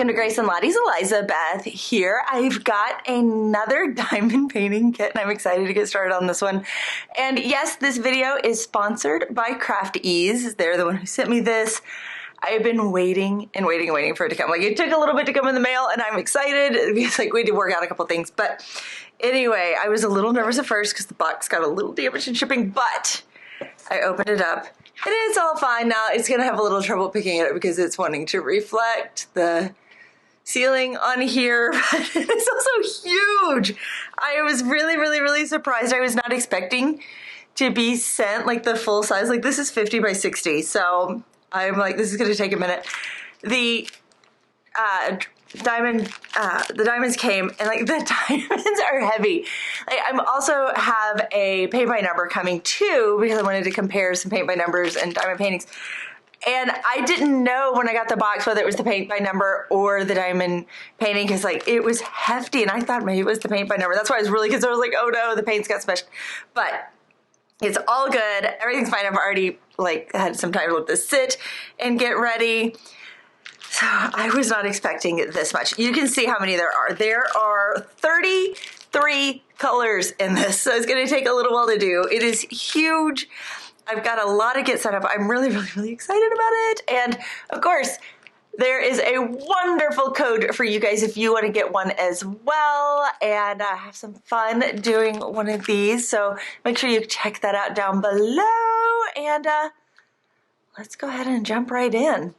welcome to Grace and Lottie's Elizabeth here. I've got another diamond painting kit and I'm excited to get started on this one. And yes, this video is sponsored by Craft Ease. They're the one who sent me this. I've been waiting and waiting and waiting for it to come. Like, it took a little bit to come in the mail and I'm excited because like we had to work out a couple things. But anyway, I was a little nervous at first because the box got a little damaged in shipping, but I opened it up. And it's all fine now. It's going to have a little trouble picking it up because it's wanting to reflect the ceiling on here. But it's also huge. I was really surprised. I was not expecting to be sent like the full size. Like, this is 50 by 60. So I'm like, this is going to take a minute. The diamonds came, and like the diamonds are heavy. Like, I'm also have a paint by number coming too because I wanted to compare some paint by numbers and diamond paintings. And I didn't know when I got the box whether it was the paint by number or the diamond painting because like it was hefty, and I thought maybe it was the paint by number. That's why I was really concerned. I was like, oh no, the paint's got smashed. But it's all good. Everything's fine. I've already like had some time to let this sit and get ready. So I was not expecting this much. You can see how many there are. There are 33 colors in this, so it's going to take a little while to do. It is huge. I've got a lot to get set up. I'm really excited about it. And of course, there is a wonderful code for you guys if you want to get one as well and have some fun doing one of these. So make sure you check that out down below. And let's go ahead and jump right in.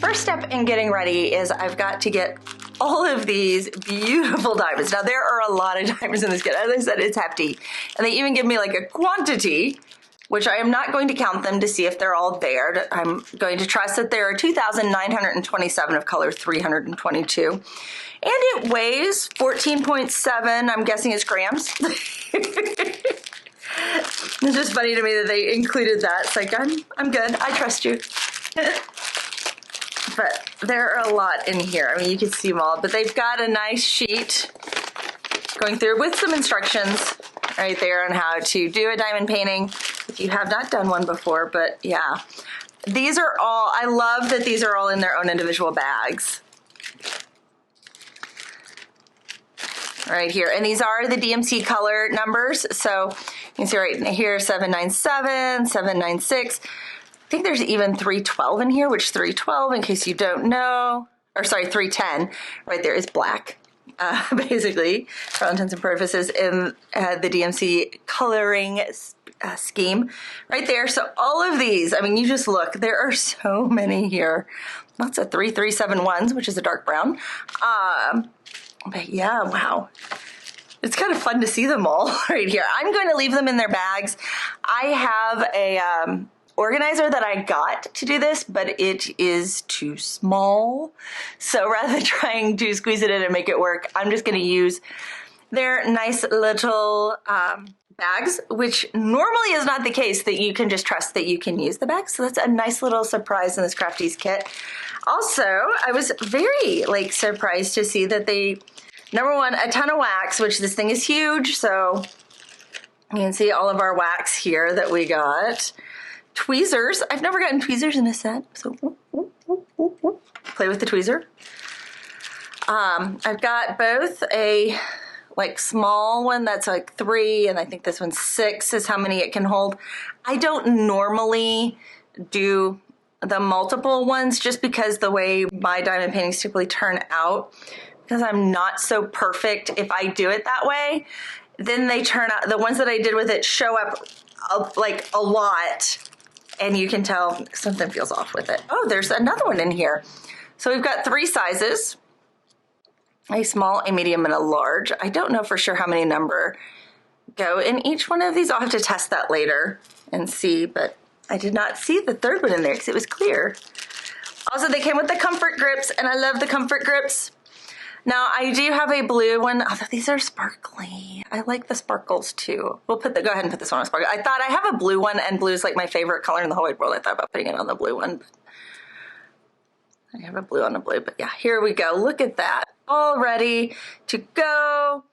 First step in getting ready is I've got to get all of these beautiful diamonds. Now, there are a lot of diamonds in this kit. As I said, it's hefty. And they even give me like a quantity, which I am not going to count them to see if they're all there. I'm going to trust that there are 2,927 of color 322. And it weighs 14.7, I'm guessing it's grams. It's just funny to me that they included that. It's like, I'm good, I trust you. But there are a lot in here. I mean, you can see them all, but they've got a nice sheet going through with some instructions right there on how to do a diamond painting if you have not done one before. But yeah, these are all, I love that these are all in their own individual bags right here. And these are the DMC color numbers. So you can see right here, 797, 796. I think there's even 312 in here, which 312, in case you don't know, or sorry, 310 right there is black, basically, for all intents and purposes, in the DMC coloring scheme right there. So all of these, I mean, you just look, there are so many here. Lots of 3371s, which is a dark brown. But yeah, wow. It's kind of fun to see them all right here. I'm going to leave them in their bags. I have a organizer that I got to do this, but it is too small. So rather than trying to squeeze it in and make it work, I'm just going to use their nice little bags, which normally is not the case, that you can just trust that you can use the bags. So that's a nice little surprise in this Crafties kit. Also, I was very like surprised to see that they, number one, a ton of wax, which this thing is huge. So you can see all of our wax here that we got. Tweezers. I've never gotten tweezers in a set, so play with the tweezer. I've got both a like small one that's like 3, and I think this one's 6 is how many it can hold. I don't normally do the multiple ones just because the way my diamond paintings typically turn out, because I'm not so perfect. If I do it that way, then they turn out, the ones that I did with it show up like a lot. And you can tell something feels off with it. Oh, there's another one in here. So we've got 3 sizes, a small, a medium, and a large. I don't know for sure how many number go in each one of these. I'll have to test that later and see, but I did not see the third one in there because it was clear. Also, they came with the comfort grips, and I love the comfort grips. Now, I do have a blue one, although these are sparkly. I like the sparkles too. We'll go ahead and put this one on sparkle. I thought I have a blue one, and blue is like my favorite color in the whole wide world. I thought about putting it on the blue one. I have a blue on a blue, but yeah, here we go. Look at that, all ready to go.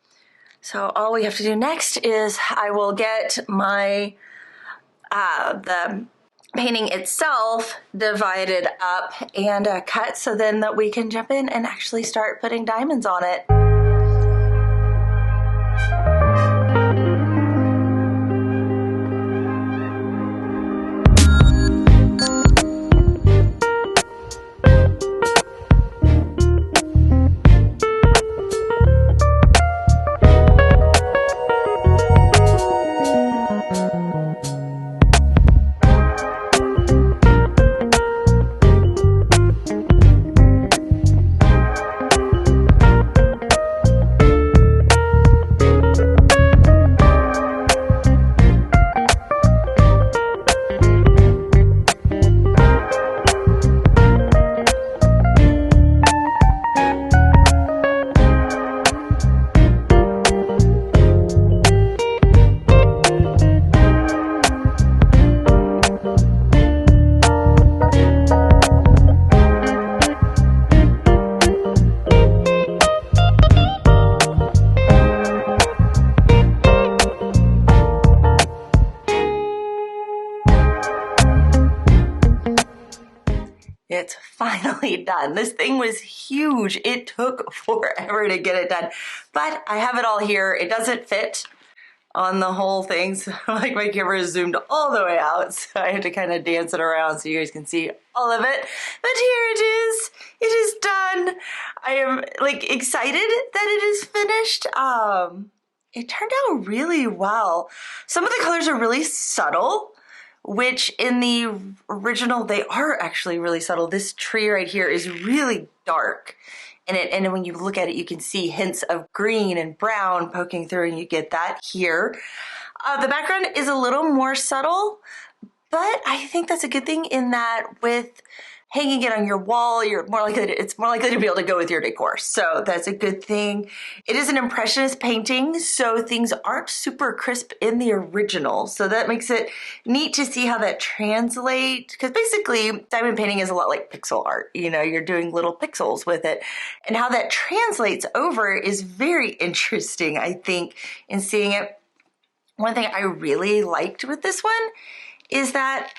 So all we have to do next is I will get my, the painting itself divided up and cut so then that we can jump in and actually start putting diamonds on it. It's finally done. This thing was huge. It took forever to get it done, but I have it all here. It doesn't fit on the whole thing, so like my camera is zoomed all the way out, so I had to kind of dance it around so you guys can see all of it. But here it is. It is done. I am like excited that it is finished. It turned out really well. Some of the colors are really subtle, which in the original, they are actually really subtle. This tree right here is really dark. And when you look at it, you can see hints of green and brown poking through, and you get that here. The background is a little more subtle, but I think that's a good thing in that with hanging it on your wall, it's more likely to be able to go with your decor. So that's a good thing. It is an impressionist painting, so things aren't super crisp in the original. So that makes it neat to see how that translates, because basically diamond painting is a lot like pixel art. You know, you're doing little pixels with it, and how that translates over is very interesting, I think, in seeing it. One thing I really liked with this one is that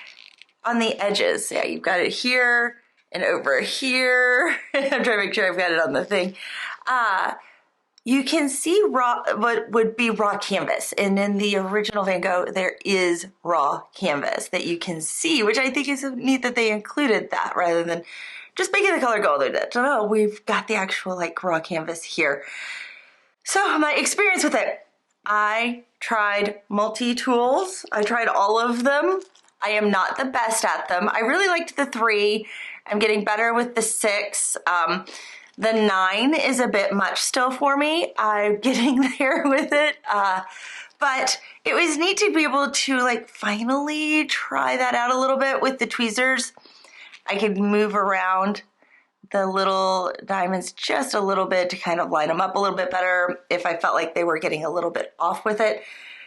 on the edges, yeah, you've got it here and over here. I'm trying to make sure I've got it on the thing. You can see what would be raw canvas. And in the original Van Gogh, there is raw canvas that you can see, which I think is neat that they included that rather than just making the color go all the way. We've got the actual like raw canvas here. So my experience with it, I tried multi-tools. I tried all of them. I am not the best at them. I really liked the 3. I'm getting better with the 6. The 9 is a bit much still for me. I'm getting there with it. But it was neat to be able to like finally try that out a little bit with the tweezers. I could move around the little diamonds just a little bit to kind of line them up a little bit better if I felt like they were getting a little bit off with it.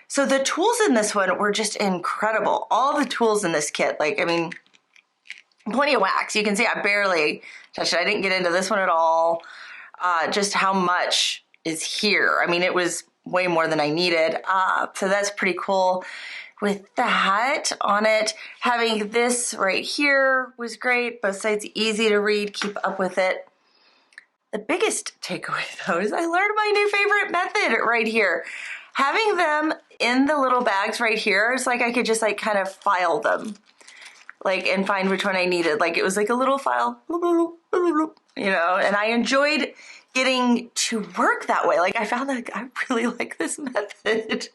So the tools in this one were just incredible. All the tools in this kit, like, I mean, plenty of wax. You can see I barely touched it. I didn't get into this one at all. Just how much is here. I mean, it was way more than I needed. So that's pretty cool. With that on it, having this right here was great. Both sides easy to read, keep up with it. The biggest takeaway though is I learned my new favorite method right here. Having them in the little bags right here, it's like I could just like kind of file them, like, and find which one I needed. Like it was like a little file, you know, and I enjoyed getting to work that way. Like I found that I really like this method.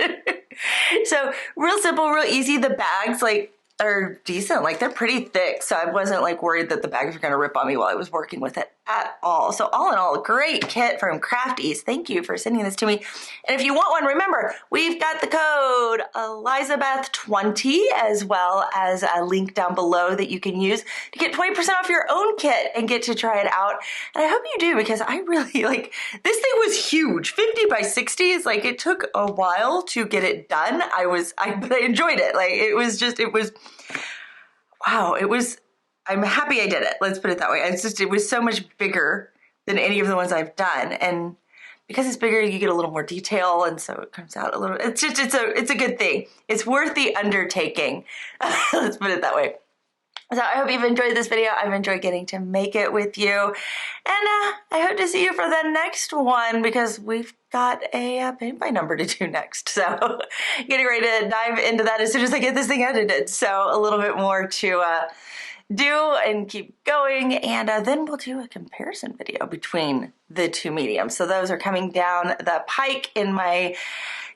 So real simple, real easy. The bags like are decent, like they're pretty thick. So I wasn't like worried that the bags were gonna rip on me while I was working with it at all. So all in all, great kit from Crafties. Thank you for sending this to me. And if you want one, remember, we've got the code Elizabeth20 as well as a link down below that you can use to get 20% off your own kit and get to try it out. And I hope you do, because I really like, this thing was huge. 50 by 60 is like, it took a while to get it done. But I enjoyed it. Like wow, I'm happy I did it. Let's put it that way. It was so much bigger than any of the ones I've done. And because it's bigger, you get a little more detail, and so it comes out a little, it's a good thing. It's worth the undertaking. Let's put it that way. So I hope you've enjoyed this video. I've enjoyed getting to make it with you. And I hope to see you for the next one, because we've got a paint by number to do next. So getting ready to dive into that as soon as I get this thing edited. So a little bit more to do and keep going. And then we'll do a comparison video between the two mediums. So those are coming down the pike in my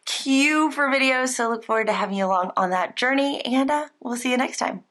queue for videos. So look forward to having you along on that journey, and we'll see you next time.